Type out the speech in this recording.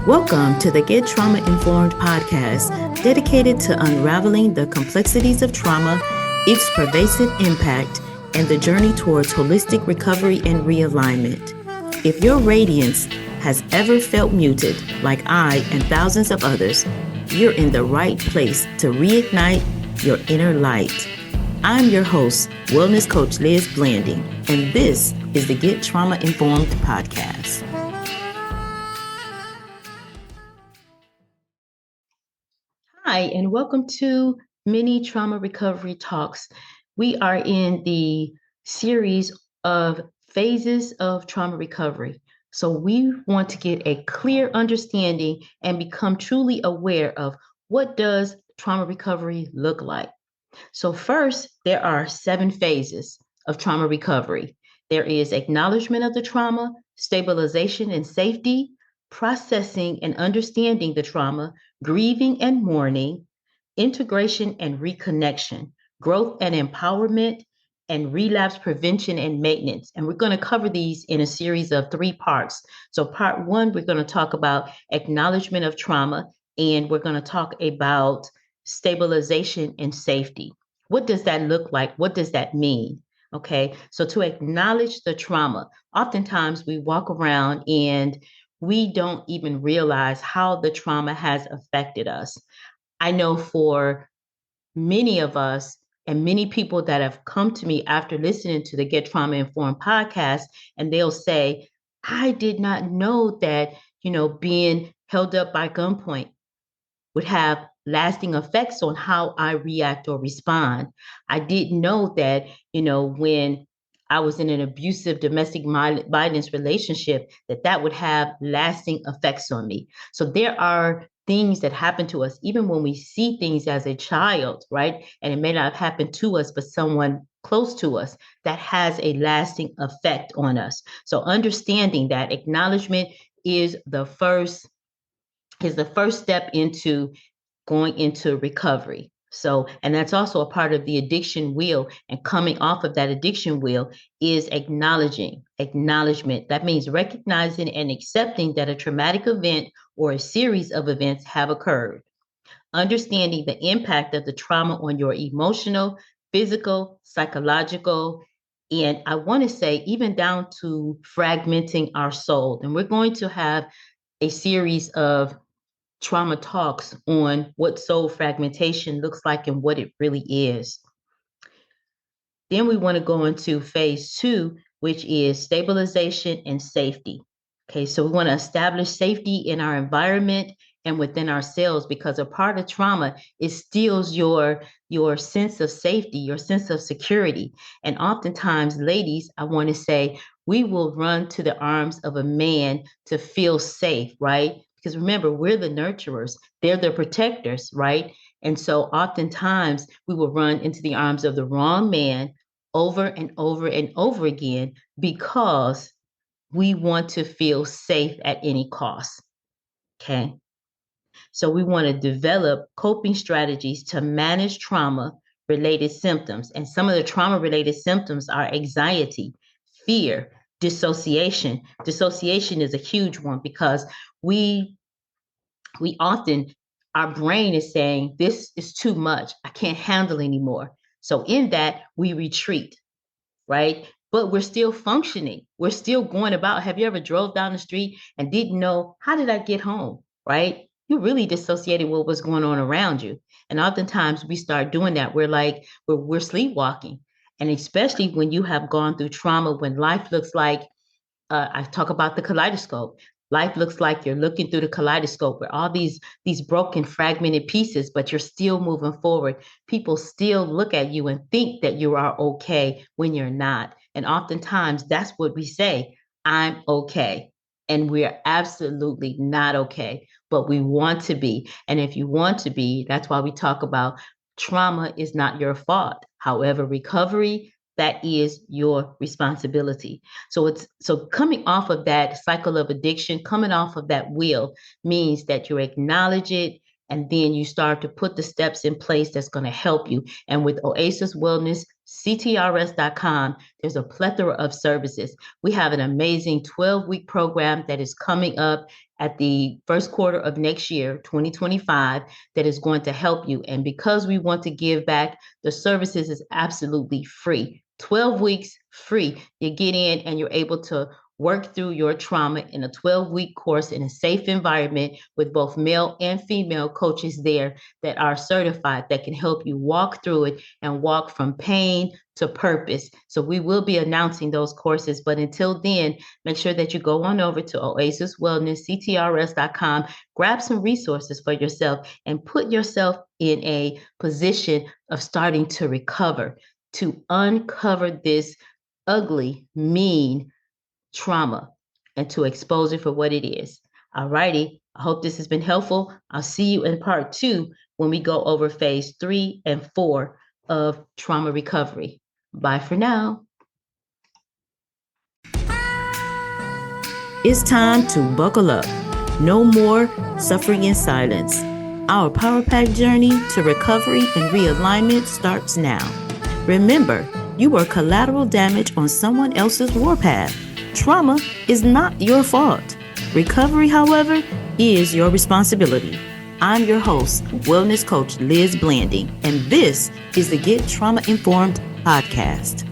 Welcome to the Get Trauma Informed podcast, dedicated to unraveling the complexities of trauma, its pervasive impact, and the journey towards holistic recovery and realignment. If your radiance has ever felt muted, like I and thousands of others, you're in the right place to reignite your inner light. I'm your host, Wellness Coach Liz Blanding, and this is the Get Trauma Informed podcast. Hi, and welcome to Mini Trauma Recovery Talks. We are in the series of phases of trauma recovery. So we want to get a clear understanding and become truly aware of what does trauma recovery look like. So first, there are 7 phases of trauma recovery. There is acknowledgement of the trauma, stabilization and safety, processing and understanding the trauma, grieving and mourning, integration and reconnection, growth and empowerment, and relapse prevention and maintenance. And we're going to cover these in a series of 3 parts. So part 1, we're going to talk about acknowledgement of trauma, and we're going to talk about stabilization and safety. What does that look like? What does that mean? Okay, so to acknowledge the trauma, oftentimes we walk around and we don't even realize how the trauma has affected us. I know for many of us and many people that have come to me after listening to the Get Trauma Informed podcast, and they'll say, I did not know that, being held up by gunpoint would have lasting effects on how I react or respond. I didn't know that, when I was in an abusive domestic violence relationship, that would have lasting effects on me. So there are things that happen to us, even when we see things as a child, right? And it may not have happened to us, but someone close to us, that has a lasting effect on us. So understanding that acknowledgement is the first step into going into recovery. So, and that's also a part of the addiction wheel. And coming off of that addiction wheel is acknowledgement. That means recognizing and accepting that a traumatic event or a series of events have occurred. Understanding the impact of the trauma on your emotional, physical, psychological, and I want to say even down to fragmenting our soul. And we're going to have a series of trauma talks on what soul fragmentation looks like and what it really is. Then we want to go into phase 2, which is stabilization and safety. Okay, so we want to establish safety in our environment and within ourselves, because a part of trauma is steals your sense of safety, your sense of security. And oftentimes, ladies, I want to say, we will run to the arms of a man to feel safe, right? Because remember, we're the nurturers, they're the protectors, right? And so oftentimes we will run into the arms of the wrong man over and over and over again because we want to feel safe at any cost. Okay. So we want to develop coping strategies to manage trauma related symptoms. And some of the trauma related symptoms are anxiety, fear, dissociation. Dissociation is a huge one because we often, our brain is saying, this is too much. I can't handle anymore. So in that, we retreat, right? But we're still functioning. We're still going about. Have you ever drove down the street and didn't know, how did I get home, right? You really dissociated what was going on around you. And oftentimes we start doing that. We're sleepwalking. And especially when you have gone through trauma, when life looks like, I talk about the kaleidoscope. Life looks like you're looking through the kaleidoscope with all these broken, fragmented pieces, but you're still moving forward. People still look at you and think that you are okay when you're not. And oftentimes that's what we say, I'm okay. And we're absolutely not okay, but we want to be. And if you want to be, that's why we talk about trauma is not your fault. However, recovery, that is your responsibility. So coming off of that cycle of addiction, coming off of that wheel means that you acknowledge it, and then you start to put the steps in place that's going to help you. And with Oasis Wellness, ctrs.com. There's a plethora of services. We have an amazing 12-week program that is coming up at the first quarter of next year, 2025, that is going to help you. And because we want to give back, the services is absolutely free. 12 weeks free. You get in and you're able to work through your trauma in a 12-week course in a safe environment with both male and female coaches there that are certified, that can help you walk through it and walk from pain to purpose. So we will be announcing those courses, but until then, make sure that you go on over to Oasis Wellness, ctrs.com, grab some resources for yourself and put yourself in a position of starting to recover, to uncover this ugly, mean trauma and to expose it for what it is. All righty. I hope this has been helpful. I'll see you in part 2 when we go over phase 3 and 4 of trauma recovery. Bye for now. It's time to buckle up. No more suffering in silence. Our Power Pack journey to recovery and realignment starts now. Remember, you were collateral damage on someone else's warpath. Trauma is not your fault. Recovery, however, is your responsibility. I'm your host, Wellness Coach Liz Blanding, and this is the Get Trauma Informed podcast.